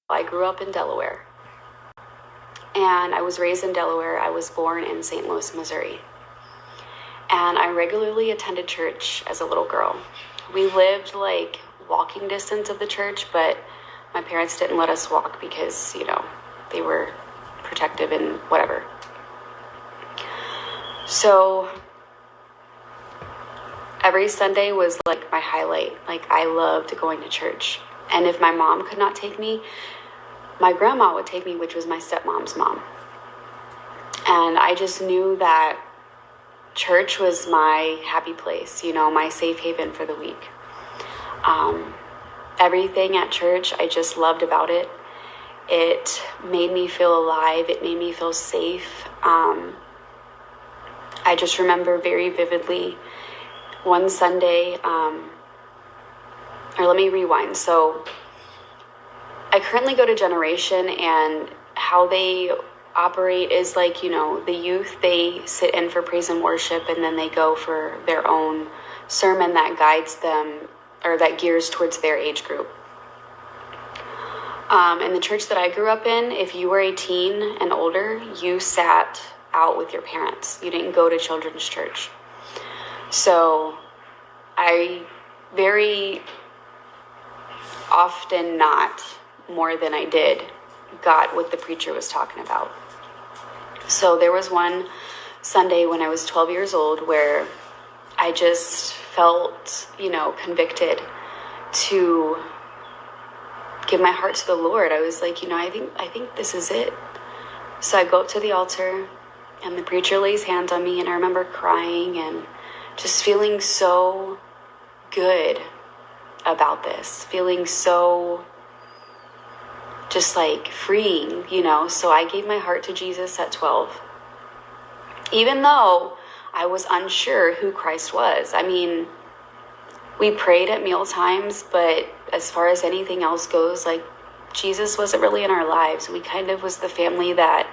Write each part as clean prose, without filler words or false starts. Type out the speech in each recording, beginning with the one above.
I grew up in Delaware, and I was raised in Delaware. I was born in St. Louis, Missouri, and I regularly attended church as a little girl. We lived like walking distance of the church, but my parents didn't let us walk because, they were protective and whatever. So every Sunday was like my highlight. Like, I loved going to church. And if my mom could not take me, my grandma would take me, which was my stepmom's mom. And I just knew that church was my happy place, my safe haven for the week. Everything at church, I just loved about it. It made me feel alive. It made me feel safe. I just remember very vividly one Sunday, or let me rewind. So I currently go to Generation, and how they operate is like, the youth, they sit in for praise and worship, and then they go for their own sermon that guides them, or that gears towards their age group. In the church that I grew up in, if you were 18 and older, you sat out with your parents. You didn't go to children's church. So I very often, not more than I did, got what the preacher was talking about. So there was one Sunday when I was 12 years old where I just felt, convicted to give my heart to the Lord. I was like, I think this is it. So I go up to the altar, and the preacher lays hands on me, and I remember crying and just feeling so good about this, feeling so just like freeing, So I gave my heart to Jesus at 12, even though I was unsure who Christ was. I mean, we prayed at meal times, but as far as anything else goes, like, Jesus wasn't really in our lives. We kind of was the family that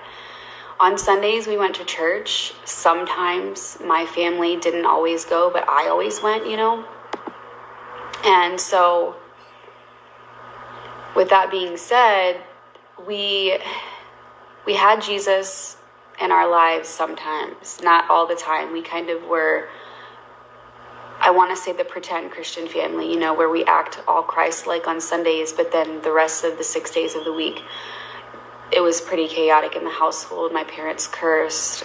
on Sundays we went to church. Sometimes my family didn't always go, but I always went, And so with that being said, we had Jesus in our lives sometimes, not all the time. We kind of were, I want to say, the pretend Christian family, where we act all Christ-like on Sundays, but then the rest of the 6 days of the week, it was pretty chaotic in the household. My parents cursed.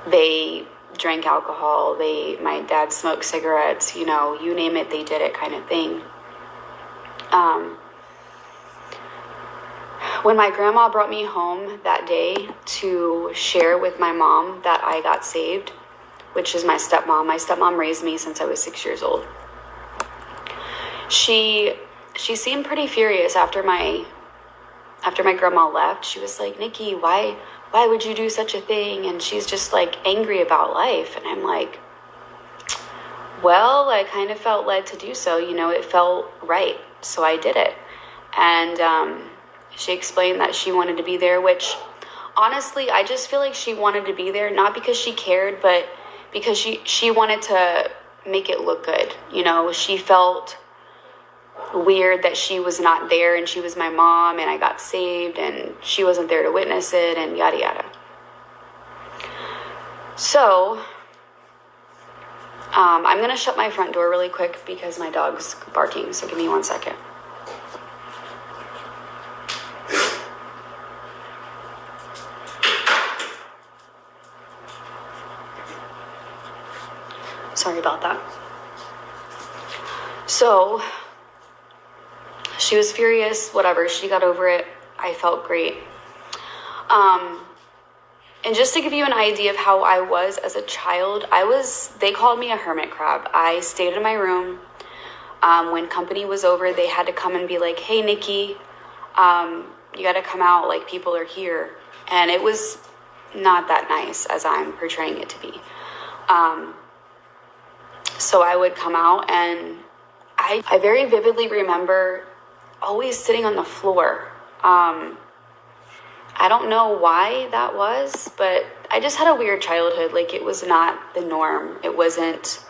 They drank alcohol. My dad smoked cigarettes, you name it, they did it, kind of thing. When my grandma brought me home that day to share with my mom that I got saved, which is my stepmom raised me since I was 6 years old. She seemed pretty furious after my grandma left. She was like, "Nikki, why would you do such a thing?" And she's just like angry about life. And I'm like, well, I kind of felt led to do so. It felt right. So I did it. And she explained that she wanted to be there, which honestly, I just feel like she wanted to be there, not because she cared, but because she wanted to make it look good. She felt weird that she was not there, and she was my mom, and I got saved, and she wasn't there to witness it, and yada yada. So I'm gonna shut my front door really quick because my dog's barking, so give me 1 second. Sorry about that. So she was furious, whatever. She got over it. I felt great. And just to give you an idea of how I was as a child, they called me a hermit crab. I stayed in my room. When company was over, they had to come and be like, "Hey, Nikki, you got to come out, like, people are here." And it was not that nice as I'm portraying it to be. So I would come out, and I very vividly remember always sitting on the floor. I don't know why that was, but I just had a weird childhood. Like, it was not the norm. It wasn't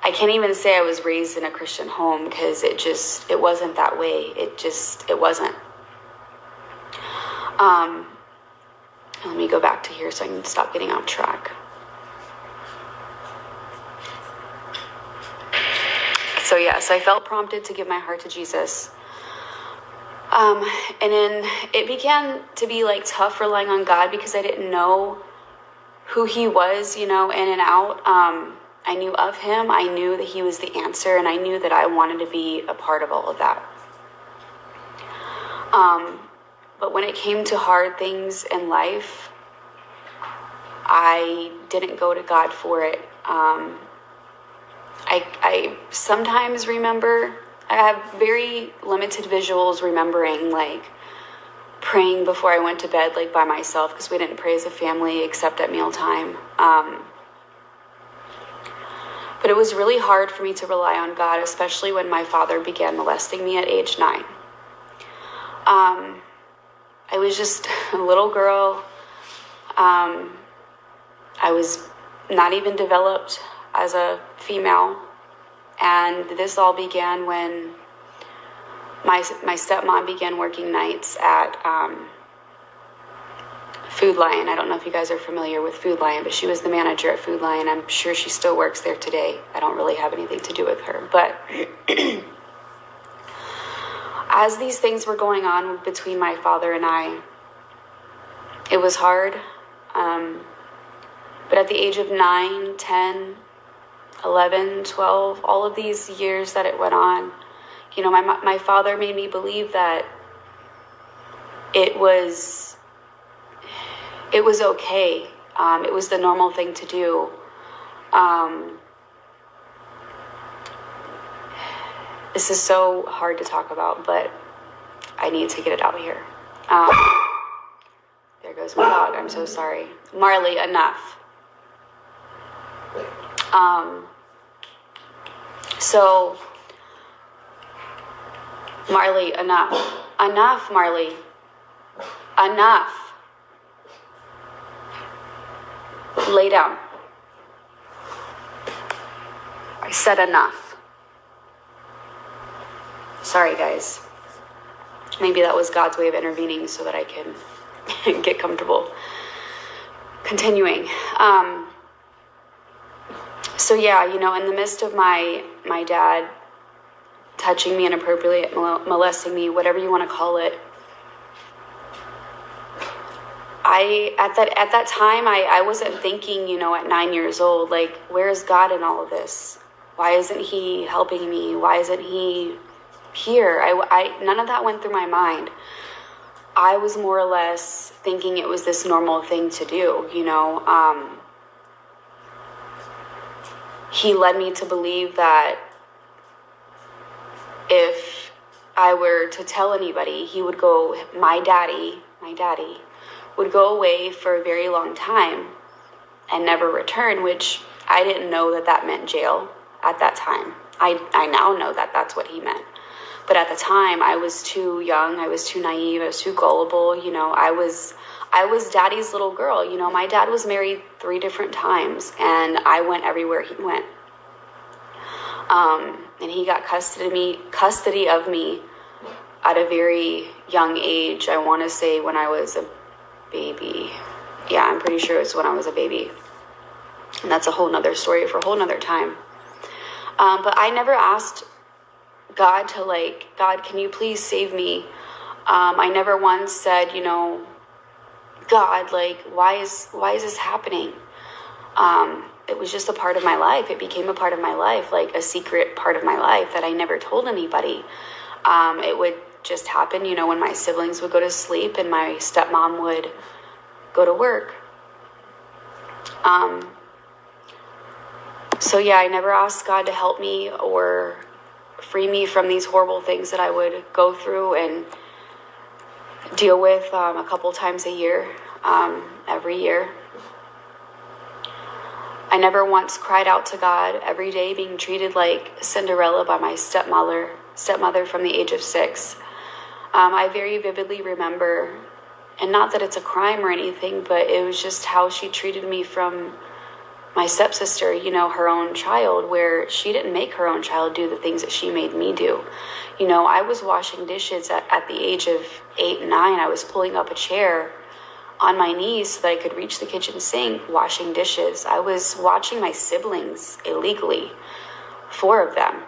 I can't even say I was raised in a Christian home, because it wasn't that way. It wasn't. Let me go back to here so I can stop getting off track. So I felt prompted to give my heart to Jesus. And then it began to be like tough relying on God, because I didn't know who he was, in and out. I knew of him. I knew that he was the answer, and I knew that I wanted to be a part of all of that. But when it came to hard things in life, I didn't go to God for it. I sometimes remember, I have very limited visuals remembering, like, praying before I went to bed, like, by myself, because we didn't pray as a family except at mealtime. But it was really hard for me to rely on God, especially when my father began molesting me at age 9. I was just a little girl. I was not even developed as a female. And this all began when my stepmom began working nights at Food Lion. I don't know if you guys are familiar with Food Lion, but she was the manager at Food Lion. I'm sure she still works there today. I don't really have anything to do with her. But as these things were going on between my father and I, it was hard. But at the age of 9, 10, 11, 12, all of these years that it went on, my father made me believe that it was okay. It was the normal thing to do. This is so hard to talk about, but I need to get it out here. There goes my dog. I'm so sorry. Marley, enough. So, Marley, enough. Enough, Marley. Enough. Lay down. I said enough. Sorry, guys. Maybe that was God's way of intervening so that I can get comfortable. Continuing. So in the midst of my dad touching me inappropriately, molesting me, whatever you want to call it, at that time I wasn't thinking, at 9 years old, like, where is God in all of this? Why isn't he helping me? Why isn't he here? None of that went through my mind. I was more or less thinking it was this normal thing to do, He led me to believe that if I were to tell anybody, he would go, my daddy would go away for a very long time and never return, which I didn't know that meant jail at that time. I now know that that's what he meant. But at the time, I was too young, I was too naive, I was too gullible, I was daddy's little girl. My dad was married 3 different times, and I went everywhere he went. And he got custody of me at a very young age. I want to say when I was a baby. Yeah, I'm pretty sure it's when I was a baby. And that's a whole nother story for a whole nother time. But I never asked God to, God, can you please save me? I never once said, God, why is this happening? It was just a part of my life. It became a part of my life, like a secret part of my life that I never told anybody. It would just happen, when my siblings would go to sleep and my stepmom would go to work. So I never asked God to help me or free me from these horrible things that I would go through and deal with a couple times a year, every year. I never once cried out to God every day, being treated like Cinderella by my stepmother from the age of 6. I very vividly remember, and not that it's a crime or anything, but it was just how she treated me from my stepsister, you know, her own child, where she didn't make her own child do the things that she made me do. You know, I was washing dishes at the age of 8 and 9. I was pulling up a chair on my knees so that I could reach the kitchen sink, washing dishes. I was watching my siblings illegally, 4 of them.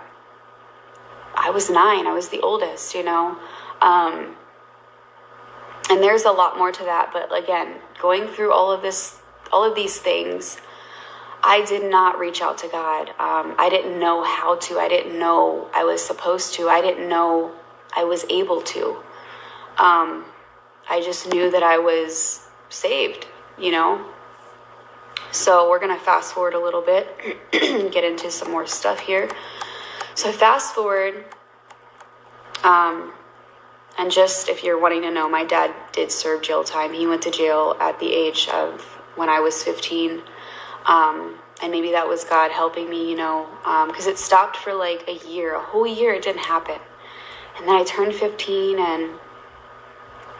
I was 9. I was the oldest, you know. And there's a lot more to that. But again, going through all of these things, I did not reach out to God. I didn't know how to. I didn't know I was supposed to. I didn't know I was able to. I just knew that I was saved, you know. So we're going to fast forward a little bit and get into some more stuff here. So fast forward. And just if you're wanting to know, my dad did serve jail time. He went to jail at the age of when I was 15. And maybe that was God helping me, you know, because it stopped for like a year, a whole year. It didn't happen. And then I turned 15, and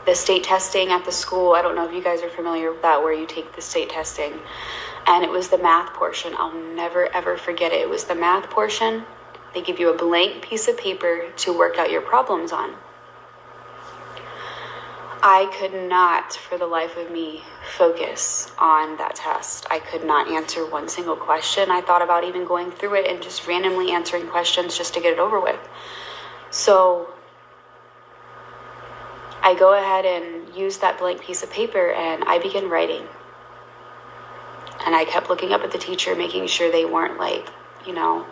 the state testing at the school, I don't know if you guys are familiar with that, where you take the state testing. And it was the math portion. I'll never, ever forget it. It was the math portion. They give you a blank piece of paper to work out your problems on. I could not, for the life of me, focus on that test. I could not answer one single question. I thought about even going through it and just randomly answering questions just to get it over with. So I go ahead and use that blank piece of paper, and I begin writing. And I kept looking up at the teacher, making sure they weren't like, you know,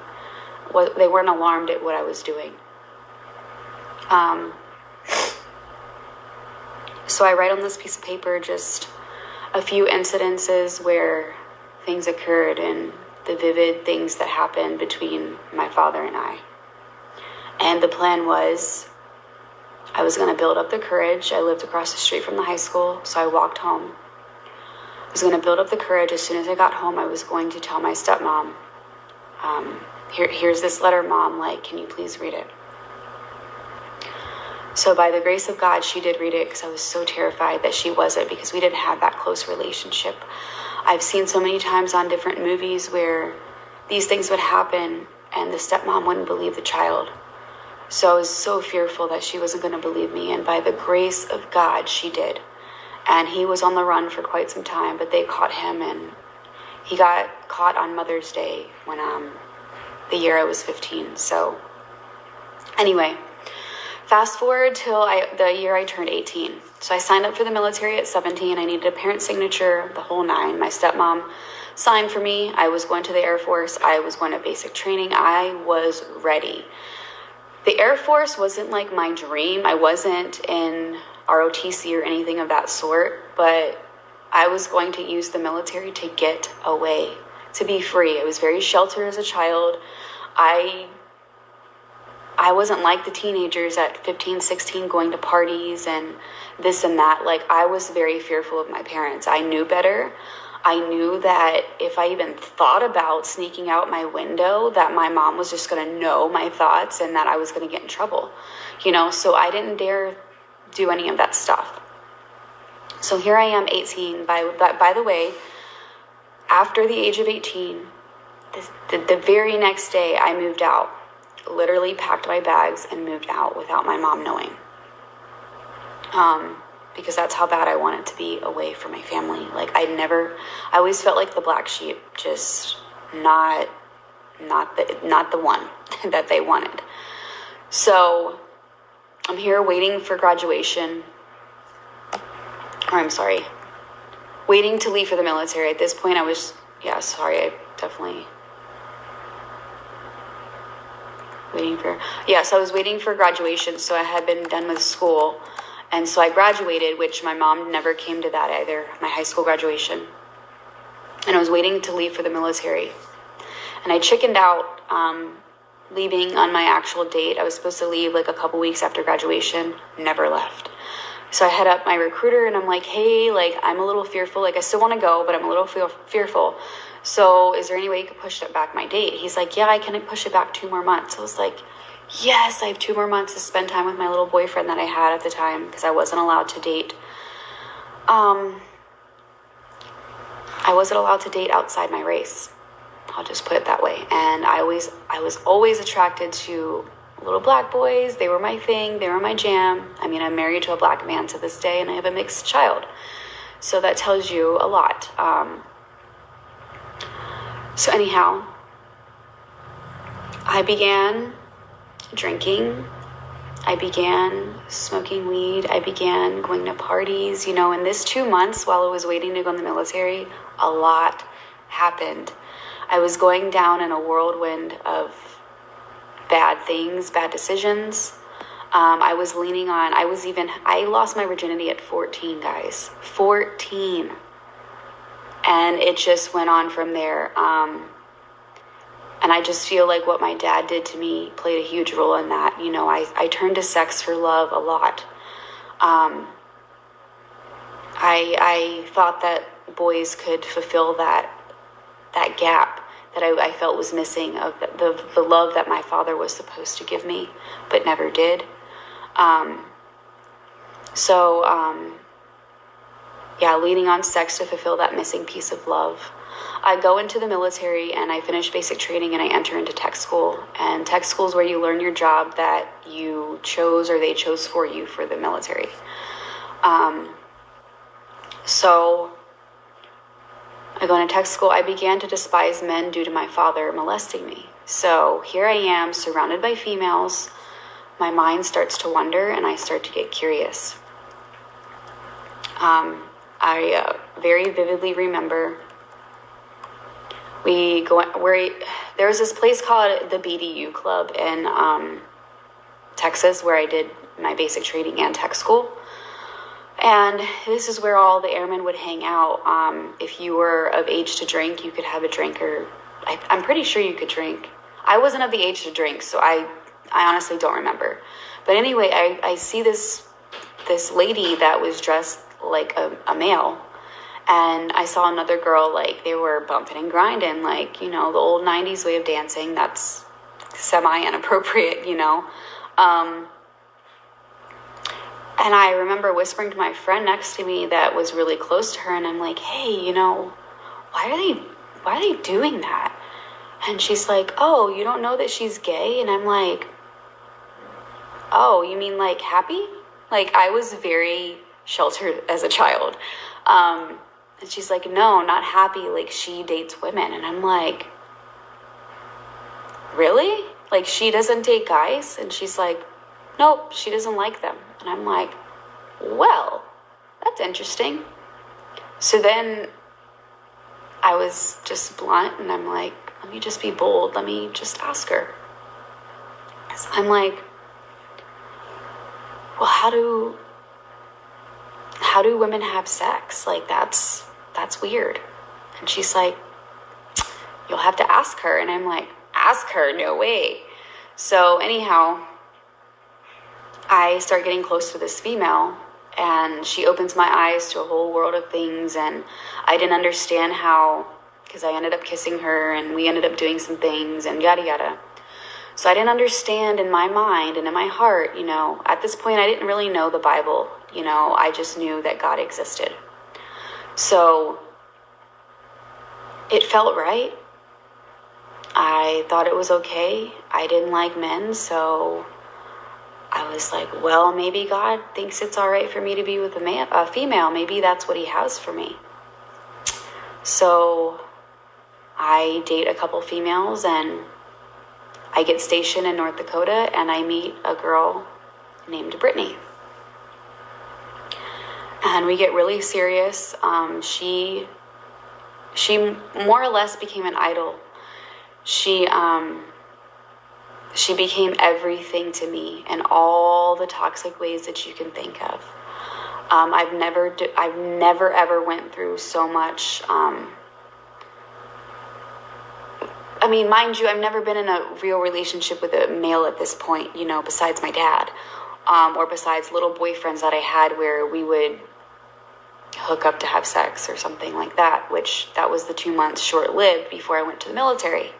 they weren't alarmed at what I was doing. So I write on this piece of paper just a few incidences where things occurred and the vivid things that happened between my father and I. And the plan was I was going to build up the courage. I lived across the street from the high school, so I walked home. I was going to build up the courage. As soon as I got home, I was going to tell my stepmom, here's this letter, Mom, like, can you please read it? So by the grace of God, she did read it, because I was so terrified that she wasn't, because we didn't have that close relationship. I've seen so many times on different movies where these things would happen and the stepmom wouldn't believe the child. So I was so fearful that she wasn't going to believe me. And by the grace of God, she did. And he was on the run for quite some time, but they caught him, and he got caught on Mother's Day when the year I was 15. So anyway, fast forward till the year I turned 18. So I signed up for the military at 17. I needed a parent's signature, the whole 9. My stepmom signed for me. I was going to the Air Force. I was going to basic training. I was ready. The Air Force wasn't like my dream. I wasn't in ROTC or anything of that sort, but I was going to use the military to get away, to be free. I was very sheltered as a child. I wasn't like the teenagers at 15, 16 going to parties and this and that. Like, I was very fearful of my parents. I knew better. I knew that if I even thought about sneaking out my window, that my mom was just going to know my thoughts and that I was going to get in trouble, you know? So I didn't dare do any of that stuff. So here I am, 18. By the way, after the age of 18, the very next day I moved out. Literally packed my bags and moved out without my mom knowing. Because that's how bad I wanted to be away from my family. Like, I always felt like the black sheep, just not the one that they wanted. So I'm here waiting for graduation. Waiting to leave for the military. At this point, I definitely so I was waiting for graduation. So I had been done with school. And so I graduated, which my mom never came to that either, my high school graduation. And I was waiting to leave for the military. And I chickened out leaving on my actual date. I was supposed to leave like a couple weeks after graduation, never left. So I hit up my recruiter and I'm like, hey, like, I'm a little fearful. Like, I still want to go, but I'm a little fearful. So is there any way you could push back my date? He's like, yeah, I can push it back 2 more months. I was like, yes, I have 2 more months to spend time with my little boyfriend that I had at the time, because I wasn't allowed to date. I wasn't allowed to date outside my race. I'll just put it that way. And I was always attracted to little black boys. They were my thing. They were my jam. I mean, I'm married to a black man to this day, and I have a mixed child. So that tells you a lot. So anyhow, I began drinking. I began smoking weed. I began going to parties. You know, in this 2 months while I was waiting to go in the military, a lot happened. I was going down in a whirlwind of bad things, bad decisions. I was leaning on, I lost my virginity at 14, guys. 14. And it just went on from there. And I just feel like what my dad did to me played a huge role in that. You know, I turned to sex for love a lot. I thought that boys could fulfill that gap that I felt was missing of the love that my father was supposed to give me, but never did. Leaning on sex to fulfill that missing piece of love. I go into the military and I finish basic training and I enter into tech school. And tech school is where you learn your job that you chose or they chose for you for the military. So I go into tech school. I began to despise men due to my father molesting me. So here I am surrounded by females. My mind starts to wander and I start to get curious. I very vividly remember there was this place called the BDU Club in Texas where I did my basic training and tech school. And this is where all the airmen would hang out. If you were of age to drink, you could have a drink, or I'm pretty sure you could drink. I wasn't of the age to drink, so I honestly don't remember. But anyway, I see this lady that was dressed like a male. And I saw another girl, like, they were bumping and grinding, like, you know, the old 90s way of dancing. That's semi-inappropriate, you know. And I remember whispering to my friend next to me that was really close to her, and I'm like, hey, you know, why are they doing that? And she's like, oh, you don't know that she's gay? And I'm like, oh, you mean like happy? Like, I was very sheltered as a child. And she's like, no, not happy. Like, she dates women. And I'm like, really? Like, she doesn't date guys? And she's like, nope, she doesn't like them. And I'm like, well, that's interesting. So then I was just blunt and I'm like, let me just be bold. Let me just ask her. So I'm like, well, how do women have sex? Like, that's weird. And she's like, you'll have to ask her. And I'm like, ask her? No way. So anyhow, I start getting close to this female and she opens my eyes to a whole world of things. And I didn't understand how, because I ended up kissing her and we ended up doing some things and yada yada. So I didn't understand in my mind and in my heart, you know, at this point I didn't really know the Bible, you know, I just knew that God existed. So it felt right. I thought it was okay. I didn't like men, so I was like, well, maybe God thinks it's all right for me to be with a female. Maybe that's what he has for me. So I date a couple females and I get stationed in North Dakota and I meet a girl named Brittany. And we get really serious. She more or less became an idol. She became everything to me in all the toxic ways that you can think of. I've never ever went through so much. I mean, mind you, I've never been in a real relationship with a male at this point, you know, besides my dad, or besides little boyfriends that I had where we would hook up to have sex or something like that, which that was the 2 months short-lived before I went to the military.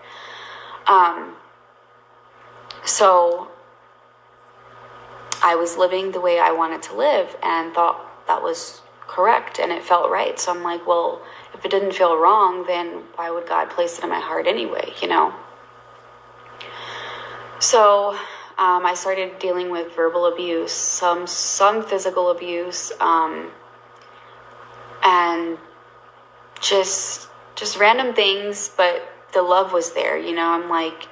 So I was living the way I wanted to live and thought that was correct and it felt right. So I'm like, well, if If it didn't feel wrong, then why would God place it in my heart anyway, you know? So I started dealing with verbal abuse, some physical abuse, and just random things, but the love was there, you know. I'm like,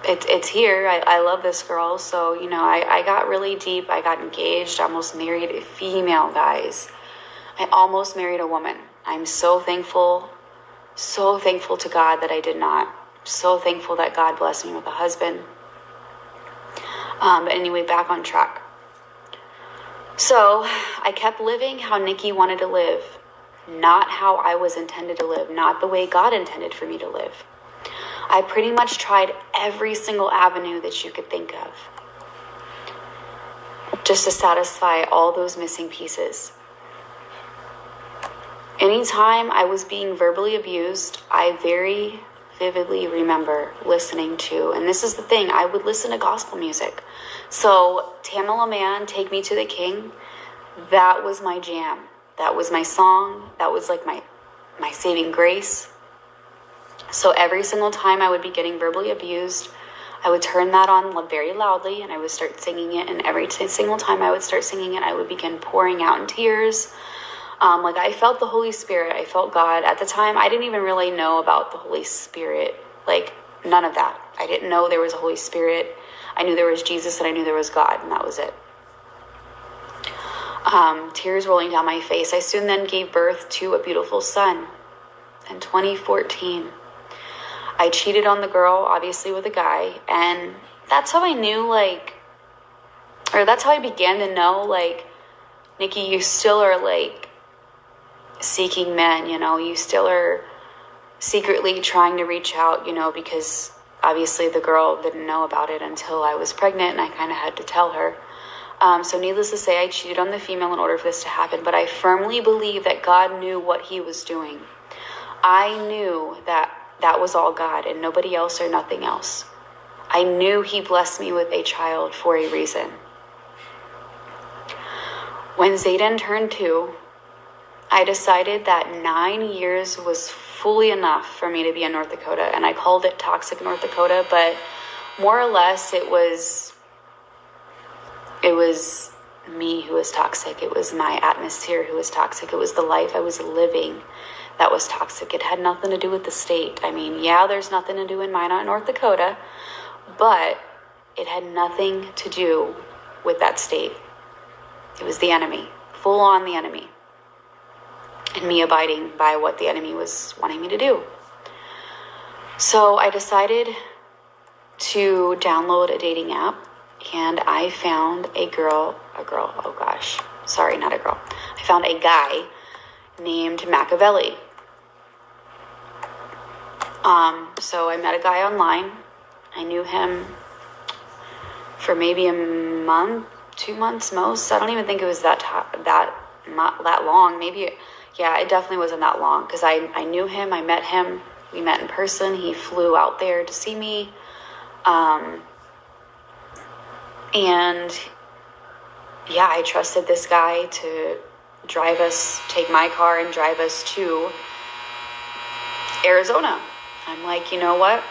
it's here. I love this girl. So, you know, I got really deep. I got engaged, almost married a female, guys. I almost married a woman. I'm so thankful to God that I did not. So thankful that God blessed me with a husband. But anyway, back on track. So I kept living how Nikki wanted to live, not how I was intended to live, not the way God intended for me to live. I pretty much tried every single avenue that you could think of, just to satisfy all those missing pieces. Anytime I was being verbally abused, I very vividly remember listening to, and this is the thing, I would listen to gospel music. So Tamala Man, Take Me to the King, that was my jam. That was my song. That was like my saving grace. So every single time I would be getting verbally abused, I would turn that on very loudly and I would start singing it. And every single time I would start singing it, I would begin pouring out in tears. Like I felt the Holy Spirit. I felt God. At the time, I didn't even really know about the Holy Spirit. Like none of that. I didn't know there was a Holy Spirit. I knew there was Jesus and I knew there was God, and that was it. Tears rolling down my face. I soon then gave birth to a beautiful son in 2014. I cheated on the girl, obviously with a guy, and that's how I knew, like, or that's how I began to know, like, Nikki, you still are, like, seeking men, you know, you still are secretly trying to reach out, you know, because obviously the girl didn't know about it until I was pregnant, and I kind of had to tell her. So needless to say, I cheated on the female in order for this to happen, but I firmly believe that God knew what he was doing. I knew that that was all God and nobody else or nothing else. I knew he blessed me with a child for a reason. When Zayden turned 2, I decided that 9 years was fully enough for me to be in North Dakota, and I called it Toxic North Dakota, but more or less it was me who was toxic. It was my atmosphere who was toxic. It was the life I was living that was toxic. It had nothing to do with the state. I mean, yeah, there's nothing to do in Minot, North Dakota, but it had nothing to do with that state. It was the enemy, full on the enemy, and me abiding by what the enemy was wanting me to do. So I decided to download a dating app, and I found I found a guy named Machiavelli. So I met a guy online. I knew him for maybe a month, 2 months most. I don't even think it was that long. Maybe, yeah, it definitely wasn't that long, because I knew him. I met him. We met in person. He flew out there to see me. And yeah, I trusted this guy to take my car and drive us to Arizona. I'm like, you know what?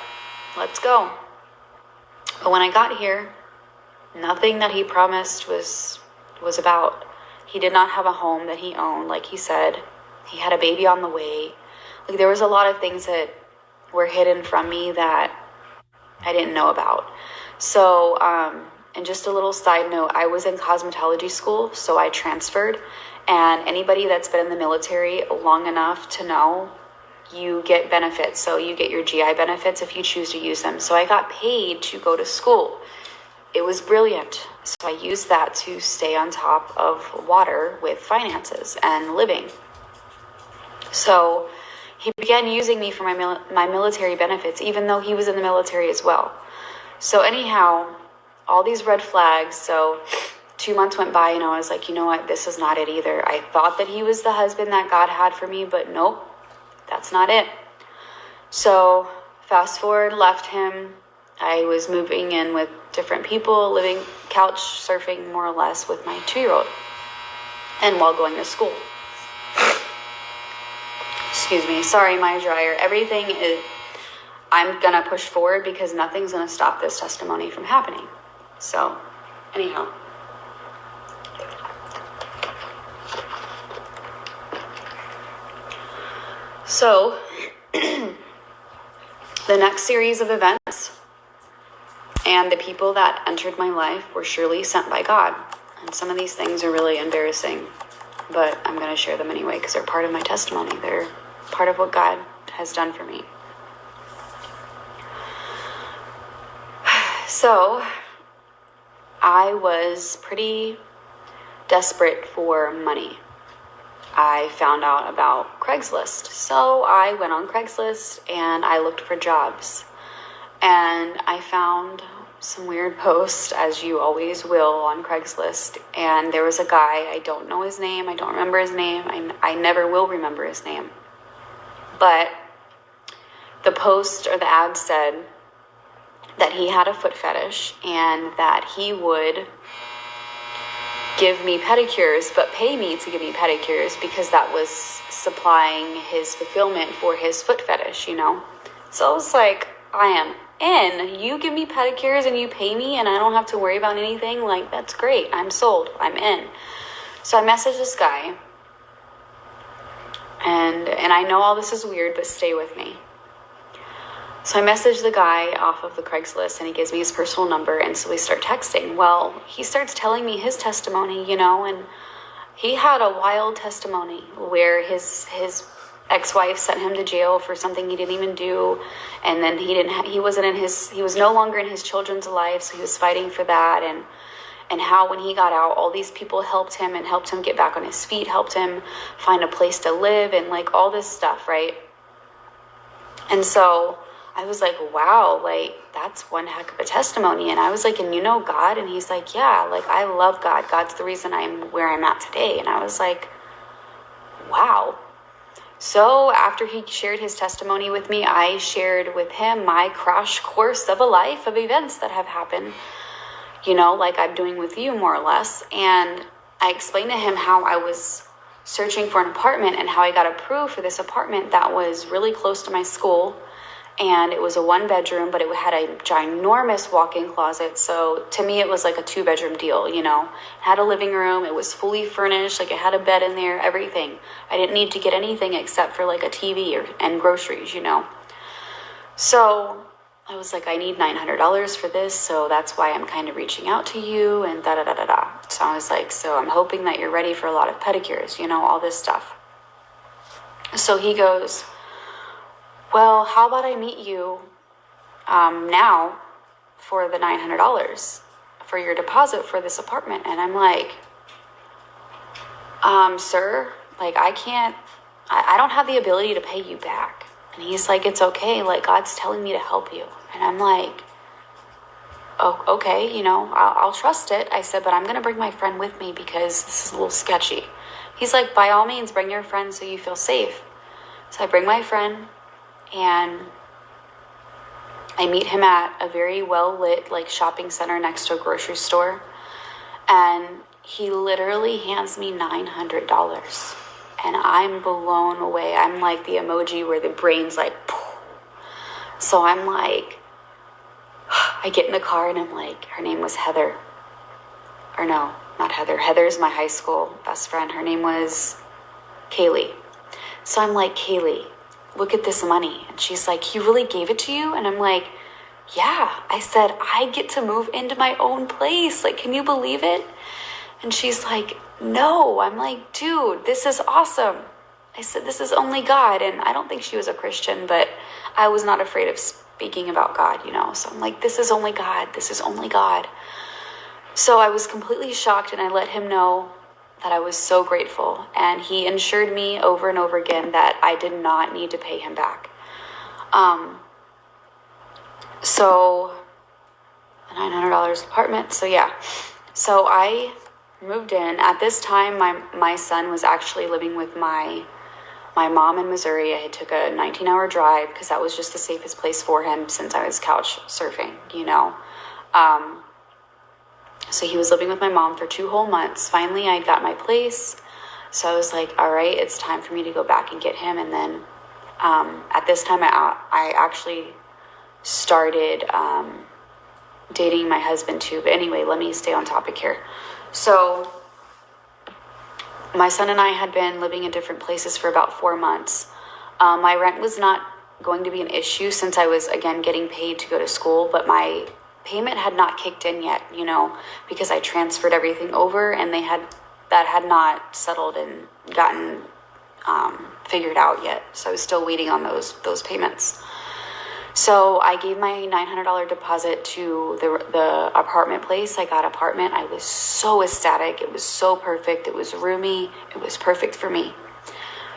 Let's go. But when I got here, nothing that he promised was about. He did not have a home that he owned, like he said. He had a baby on the way. Like, there was a lot of things that were hidden from me that I didn't know about. So, and just a little side note, I was in cosmetology school, so I transferred. And anybody that's been in the military long enough to know, you get benefits. So you get your GI benefits if you choose to use them. So I got paid to go to school. It was brilliant. So I used that to stay on top of water with finances and living. So he began using me for my military benefits, even though he was in the military as well. So anyhow, all these red flags. So 2 months went by and I was like, you know what? This is not it either. I thought that he was the husband that God had for me, but nope, that's not it. So fast forward, left him. I was moving in with different people, living couch surfing more or less with my 2-year-old, and while going to school. excuse me, sorry, my dryer. Everything is, I'm gonna push forward because nothing's gonna stop this testimony from happening. So, anyhow. So, the next series of events and the people that entered my life were surely sent by God. And some of these things are really embarrassing, but I'm going to share them anyway because they're part of my testimony. They're part of what God has done for me. So, I was pretty desperate for money. I found out about Craigslist. So I went on Craigslist and I looked for jobs. And I found some weird posts, as you always will on Craigslist. And there was a guy, I don't know his name, I don't remember his name, I never will remember his name. But the post or the ad said that he had a foot fetish and that he would give me pedicures, but pay me to give me pedicures because that was supplying his fulfillment for his foot fetish, you know? So I was like, I am in. You give me pedicures and you pay me and I don't have to worry about anything. Like, that's great. I'm sold. I'm in. So I messaged this guy and I know all this is weird, but stay with me. So I messaged the guy off of the Craigslist and he gives me his personal number, and so we start texting. Well, he starts telling me his testimony, you know, and he had a wild testimony where his ex-wife sent him to jail for something he didn't even do, and then he was no longer in his children's life, so he was fighting for that, and how when he got out, all these people helped him and helped him get back on his feet, helped him find a place to live, and like all this stuff, right? And so I was like, wow, like, that's one heck of a testimony. And I was like, and you know God? And he's like, yeah, like, I love God. God's the reason I'm where I'm at today. And I was like, wow. So after he shared his testimony with me, I shared with him my crash course of a life of events that have happened, you know, like I'm doing with you more or less. And I explained to him how I was searching for an apartment and how I got approved for this apartment that was really close to my school. And it was a 1-bedroom, but it had a ginormous walk-in closet. So to me, it was like a 2-bedroom deal, you know. It had a living room. It was fully furnished. Like, it had a bed in there, everything. I didn't need to get anything except for like a TV and groceries, you know. So I was like, I need $900 for this. So that's why I'm kind of reaching out to you and da-da-da-da-da. So I was like, so I'm hoping that you're ready for a lot of pedicures, you know, all this stuff. So he goes, well, how about I meet you now for the $900 for your deposit for this apartment? And I'm like, sir, like, I don't have the ability to pay you back. And he's like, it's okay. Like, God's telling me to help you. And I'm like, oh, okay, you know, I'll trust it. I said, but I'm going to bring my friend with me because this is a little sketchy. He's like, by all means, bring your friend so you feel safe. So I bring my friend. And I meet him at a very well-lit, like, shopping center next to a grocery store. And he literally hands me $900. And I'm blown away. I'm like the emoji where the brain's like, poof. So I'm like, I get in the car and I'm like, her name was Heather. Or no, not Heather. Heather's my high school best friend. Her name was Kaylee. So I'm like, Kaylee, look at this money. And she's like, he really gave it to you? And I'm like, yeah. I said, I get to move into my own place. Like, can you believe it? And she's like, no. I'm like, dude, this is awesome. I said, this is only God. And I don't think she was a Christian, but I was not afraid of speaking about God, you know. So I'm like, this is only God. This is only God. So I was completely shocked, and I let him know that I was so grateful, and he assured me over and over again that I did not need to pay him back. So $900 apartment. So yeah, so I moved in. At this time, my son was actually living with my mom in Missouri. I took a 19-hour drive because that was just the safest place for him since I was couch surfing, you know. So he was living with my mom for 2 whole months. Finally, I got my place. So I was like, all right, it's time for me to go back and get him. And then At this time, I actually started dating my husband too. But anyway, let me stay on topic here. So my son and I had been living in different places for about 4 months. My rent was not going to be an issue since I was, again, getting paid to go to school, but my payment had not kicked in yet, because I transferred everything over, and that had not settled and gotten figured out yet. So I was still waiting on those payments. So I gave my $900 deposit to the apartment place. I got an apartment. I was so ecstatic. It was so perfect. It was roomy. It was perfect for me.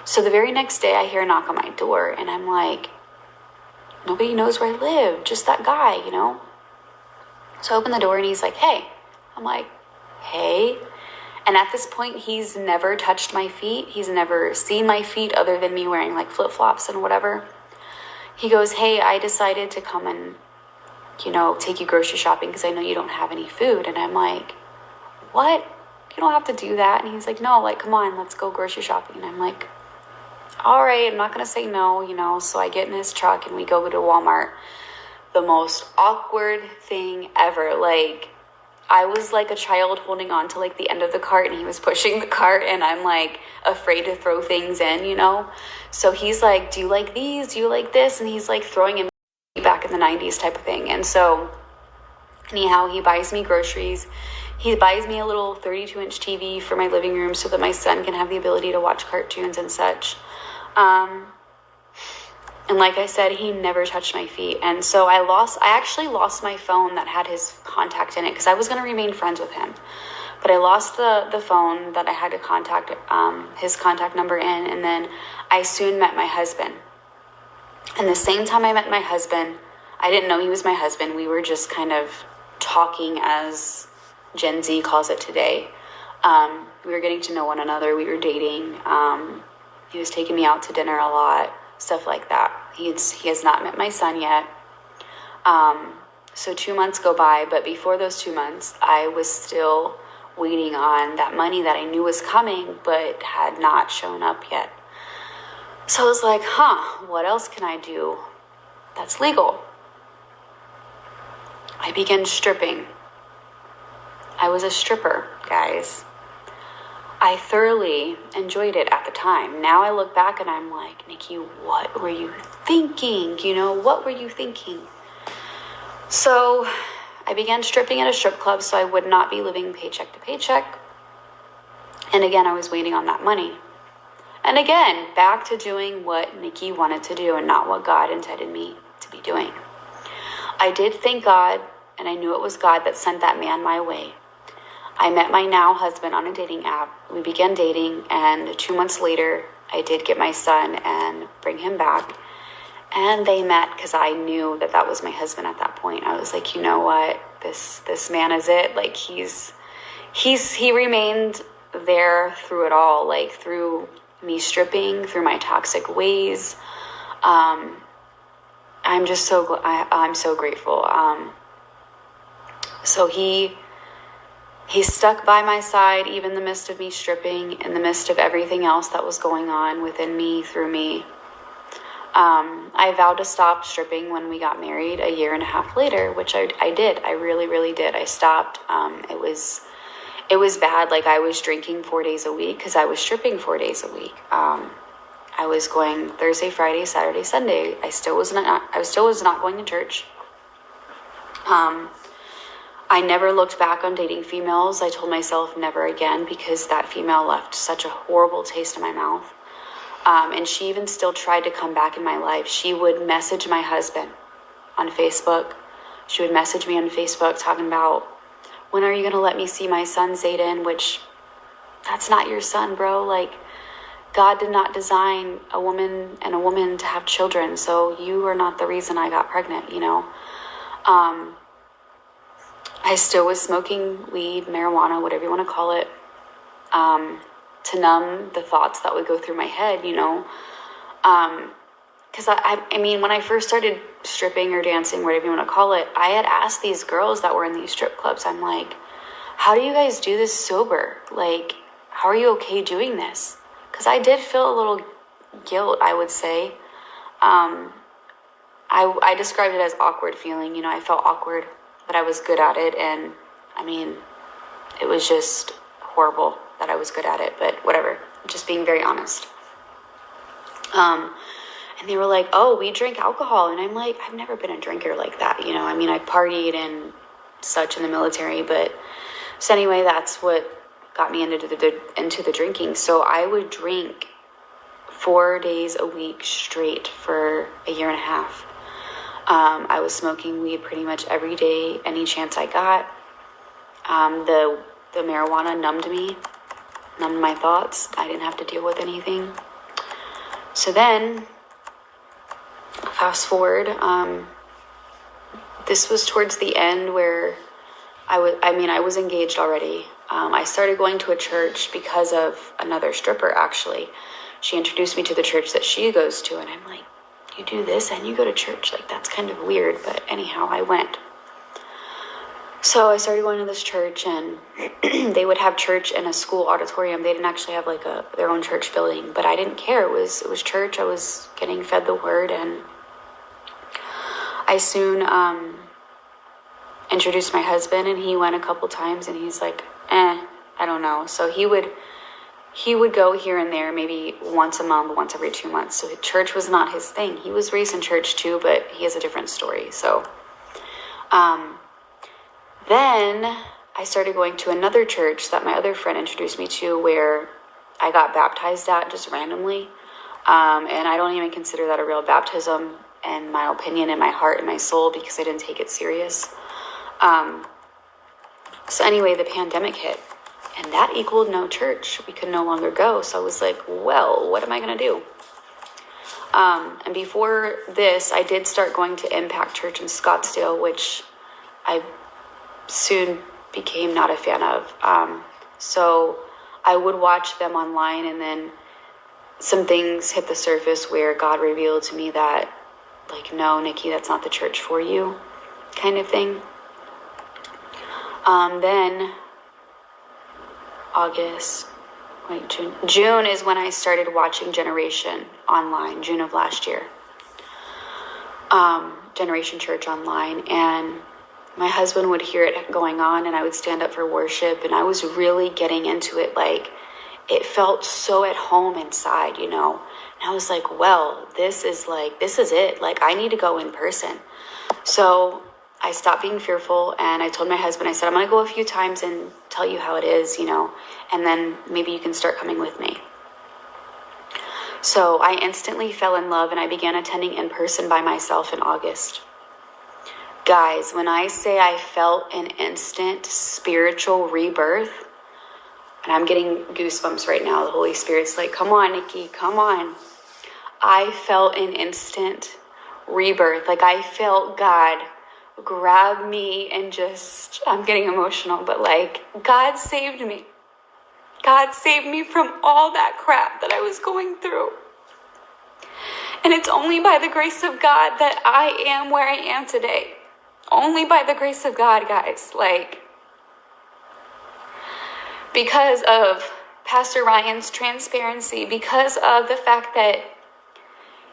So the very next day I hear a knock on my door, and I'm like, nobody knows where I live, just that guy, So I open the door and he's like, hey. I'm like, hey. And at this point, he's never touched my feet. He's never seen my feet other than me wearing like flip-flops and whatever. He goes, hey, I decided to come and, take you grocery shopping because I know you don't have any food. And I'm like, what? You don't have to do that. And he's like, no, come on, let's go grocery shopping. And I'm like, all right, I'm not going to say no, So I get in his truck and we go to Walmart. The most awkward thing ever. I was like a child holding on to the end of the cart, and he was pushing the cart, and I'm afraid to throw things in, So he's like, do you like these? Do you like this? And he's throwing in back in the 90s type of thing. And so anyhow, he buys me groceries. He buys me a little 32-inch TV for my living room so that my son can have the ability to watch cartoons and such. And like I said, he never touched my feet. And so I actually lost my phone that had his contact in it because I was going to remain friends with him. But I lost the phone that I had to contact his contact number in. And then I soon met my husband. And the same time I met my husband, I didn't know he was my husband. We were just kind of talking, as Gen Z calls it today. We were getting to know one another. We were dating. He was taking me out to dinner a lot. Stuff like that. He has not met my son yet. So 2 months go by, but before those 2 months, I was still waiting on that money that I knew was coming, but had not shown up yet. So I was like, what else can I do that's legal? I began stripping. I was a stripper, guys. I thoroughly enjoyed it at the time. Now I look back and I'm like, Nikki, what were you thinking? What were you thinking? So I began stripping at a strip club so I would not be living paycheck to paycheck. And again, I was waiting on that money. And again, back to doing what Nikki wanted to do and not what God intended me to be doing. I did thank God, and I knew it was God that sent that man my way. I met my now husband on a dating app. We began dating, and 2 months later, I did get my son and bring him back. And they met because I knew that was my husband at that point. I was like, you know what? This man is it. He remained there through it all, through me stripping, through my toxic ways. I'm just I'm so grateful. So he stuck by my side, even in the midst of me stripping, in the midst of everything else that was going on within me, through me. I vowed to stop stripping when we got married a year and a half later, which I did. I really, really did. I stopped. It was bad. I was drinking 4 days a week because I was stripping 4 days a week. I was going Thursday, Friday, Saturday, Sunday. I still was not going to church. I never looked back on dating females. I told myself never again because that female left such a horrible taste in my mouth. And she even still tried to come back in my life. She would message my husband on Facebook. She would message me on Facebook talking about, when are you going to let me see my son, Zayden? Which, that's not your son, bro. God did not design a woman and a woman to have children. So you are not the reason I got pregnant, I still was smoking weed, marijuana, whatever you want to call it, to numb the thoughts that would go through my head, because I mean, when I first started stripping or dancing, whatever you want to call it, I had asked these girls that were in these strip clubs, I'm like, how do you guys do this sober? How are you okay doing this? Because I did feel a little guilt, I would say. I described it as awkward feeling. You know, I felt awkward, but I was good at it. And I mean, it was just horrible that I was good at it, but whatever. Just being very honest. And they were like, oh, we drink alcohol. And I'm like, I've never been a drinker like that. You know, I mean, I partied and such in the military, but so anyway, that's what got me into the drinking. So I would drink 4 days a week straight for a year and a half. I was smoking weed pretty much every day, any chance I got. The marijuana numbed my thoughts. I didn't have to deal with anything. So then, fast forward, this was towards the end where I was engaged already. I started going to a church because of another stripper, actually. She introduced me to the church that she goes to, and I'm like, you do this and you go to church? Like, that's kind of weird, but anyhow, I went. So I started going to this church, and they would have church in a school auditorium. They didn't actually have like their own church building, but I didn't care. It was church. I was getting fed the word, and I soon introduced my husband, and he went a couple times, and he's like, I don't know. So he would go here and there, maybe once a month, once every 2 months. So church was not his thing. He was raised in church too, but he has a different story. So then I started going to another church that my other friend introduced me to, where I got baptized at just randomly. And I don't even consider that a real baptism, in my opinion, in my heart and my soul, because I didn't take it serious. So anyway, the pandemic hit, and that equaled no church. We could no longer go. So I was like, well, what am I going to do? And before this, I did start going to Impact Church in Scottsdale, which I soon became not a fan of. So I would watch them online, and then some things hit the surface where God revealed to me that, like, no, Nikki, that's not the church for you, kind of thing. Then June is when I started watching Generation online, June of last year. Generation Church online, and my husband would hear it going on, and I would stand up for worship, and I was really getting into it. Like, it felt so at home inside, you know. And I was like, well, this is it. Like, I need to go in person. So I stopped being fearful, and I told my husband, I said, I'm going to go a few times and tell you how it is, you know, and then maybe you can start coming with me. So I instantly fell in love, and I began attending in person by myself in August. Guys, when I say I felt an instant spiritual rebirth, and I'm getting goosebumps right now. The Holy Spirit's like, come on, Nikki, come on. I felt an instant rebirth. Like, I felt God grab me and just, I'm getting emotional, but like, God saved me. God saved me from all that crap that I was going through. And it's only by the grace of God that I am where I am today. Only by the grace of God, guys. Like, because of Pastor Ryan's transparency, because of the fact that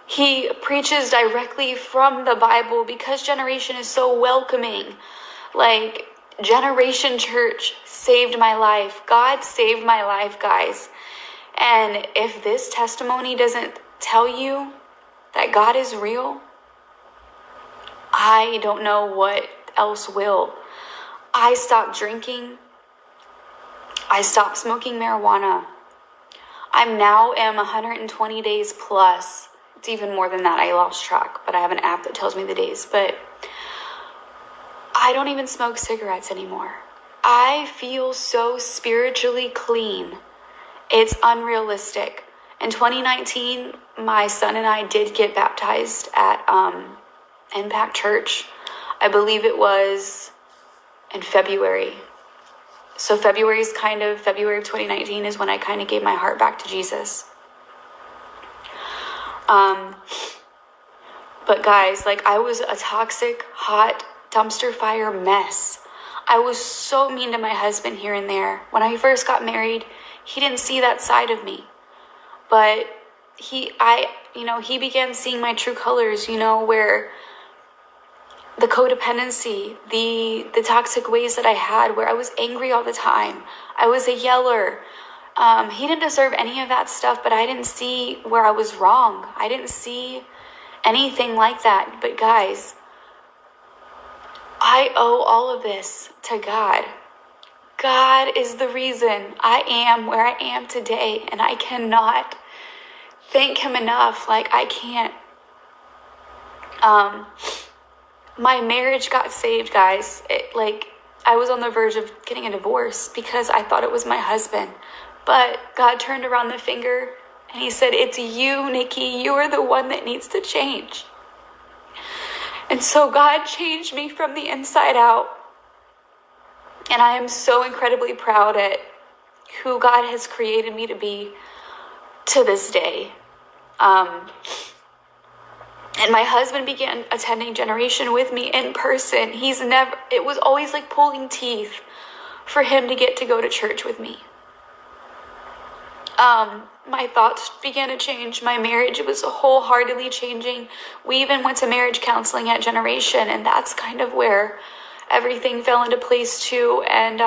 he preaches directly from the Bible, because Generation is so welcoming. Like, Generation Church saved my life. God saved my life, guys. And if this testimony doesn't tell you that God is real, I don't know what else will. I stopped drinking. I stopped smoking marijuana. I'm now 120 days plus. It's even more than that. I lost track, but I have an app that tells me the days. But I don't even smoke cigarettes anymore. I feel so spiritually clean. It's unrealistic. In 2019, my son and I did get baptized at Impact Church. I believe it was in February. So February of 2019 is when I kind of gave my heart back to Jesus. But guys, like, I was a toxic, hot, dumpster fire mess. I was so mean to my husband here and there. When I first got married, he didn't see that side of me. But he began seeing my true colors, where the codependency, the toxic ways that I had, where I was angry all the time. I was a yeller. He didn't deserve any of that stuff, but I didn't see where I was wrong. I didn't see anything like that. But guys, I owe all of this to God. God is the reason I am where I am today, and I cannot thank him enough. Like, I can't. My marriage got saved, guys. I was on the verge of getting a divorce because I thought it was my husband. But God turned around the finger and he said, it's you, Nikki. You are the one that needs to change. And so God changed me from the inside out. And I am so incredibly proud at who God has created me to be to this day. And my husband began attending Generation with me in person. It was always like pulling teeth for him to get to go to church with me. My thoughts began to change. My marriage was wholeheartedly changing. We even went to marriage counseling at Generation, and that's kind of where everything fell into place too. And,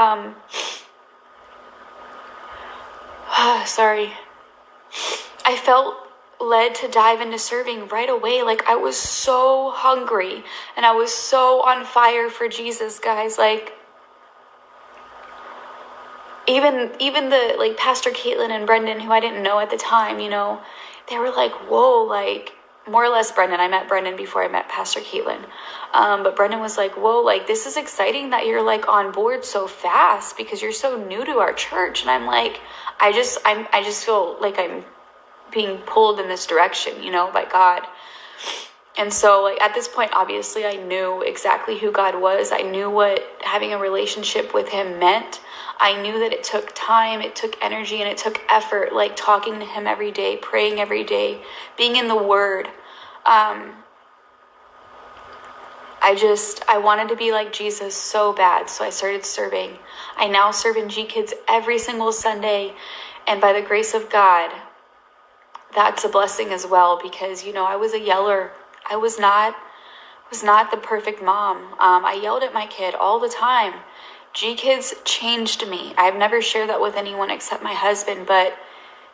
sorry. I felt led to dive into serving right away. Like, I was so hungry and I was so on fire for Jesus, guys. Like, even the Pastor Caitlin and Brendan, who I didn't know at the time, they were like, whoa, like, more or less Brendan. I met Brendan before I met Pastor Caitlin. But Brendan was like, whoa, like, this is exciting that you're like on board so fast because you're so new to our church. And I'm like, I just feel like I'm being pulled in this direction, by God. And so, like, at this point, obviously, I knew exactly who God was. I knew what having a relationship with him meant. I knew that it took time, it took energy, and it took effort, like talking to him every day, praying every day, being in the Word. I wanted to be like Jesus so bad, so I started serving. I now serve in G Kids every single Sunday, and by the grace of God, that's a blessing as well, because, I was a yeller. I was not the perfect mom. I yelled at my kid all the time. G Kids changed me. I've never shared that with anyone except my husband, but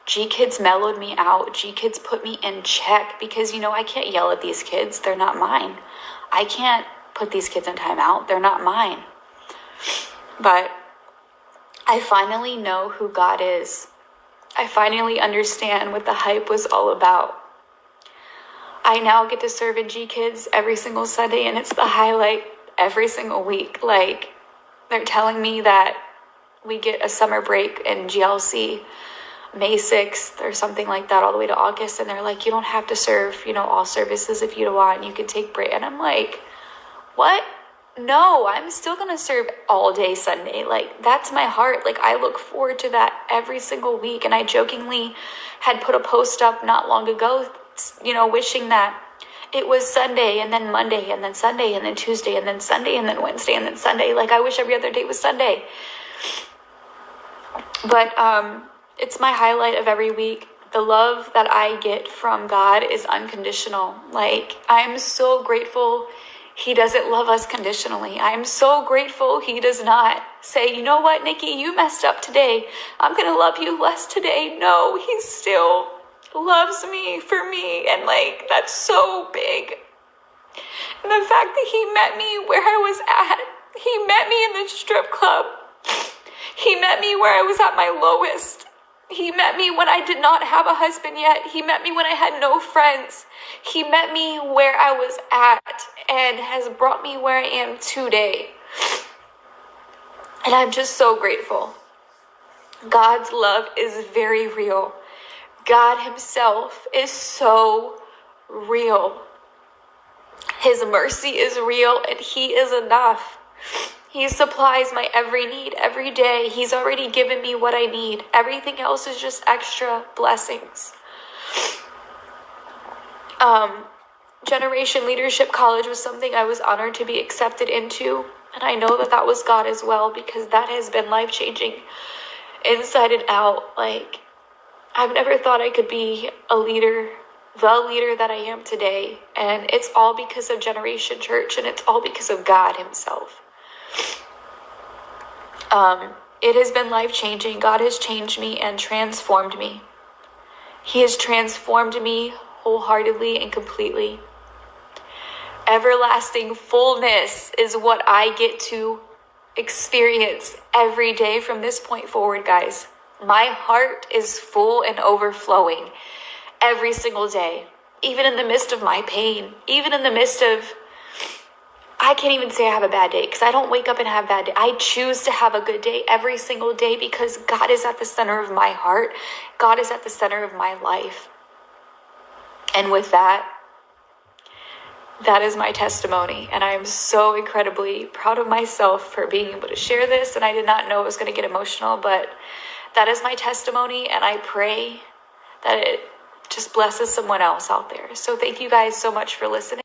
G Kids mellowed me out. G Kids put me in check because, I can't yell at these kids. They're not mine. I can't put these kids in timeout. They're not mine. But I finally know who God is. I finally understand what the hype was all about. I now get to serve in G Kids every single Sunday, and it's the highlight every single week. Like, they're telling me that we get a summer break in GLC May 6th or something like that all the way to August. And they're like, you don't have to serve, all services if you don't want. You can take break. And I'm like, what? No, I'm still going to serve all day Sunday. Like, that's my heart. Like, I look forward to that every single week. And I jokingly had put a post up not long ago, wishing that it was Sunday and then Monday and then Sunday and then Tuesday and then Sunday and then Wednesday and then Sunday. Like, I wish every other day was Sunday. But it's my highlight of every week. The love that I get from God is unconditional. Like, I'm so grateful he doesn't love us conditionally. I'm so grateful he does not say, you know what, Nikki, you messed up today. I'm going to love you less today. No, he still loves me for me. And like, that's so big. And the fact that he met me where I was at, he met me in the strip club. He met me where I was at my lowest. He met me when I did not have a husband yet. He met me when I had no friends. He met me where I was at and has brought me where I am today. And I'm just so grateful. God's love is very real. God himself is so real. His mercy is real, and he is enough. He supplies my every need every day. He's already given me what I need. Everything else is just extra blessings. Generation Leadership College was something I was honored to be accepted into. And I know that that was God as well, because that has been life-changing inside and out. Like, I've never thought I could be a leader, the leader that I am today. And it's all because of Generation Church, and it's all because of God himself. It has been life-changing. God has changed me and transformed me. He has transformed me wholeheartedly and completely. Everlasting fullness is what I get to experience every day from this point forward, guys. My heart is full and overflowing every single day, even in the midst of my pain, even in the midst of, I can't even say I have a bad day because I don't wake up and have a bad day. I choose to have a good day every single day because God is at the center of my heart. God is at the center of my life. And with that, that is my testimony. And I am so incredibly proud of myself for being able to share this. And I did not know it was going to get emotional, but that is my testimony. And I pray that it just blesses someone else out there. So thank you guys so much for listening.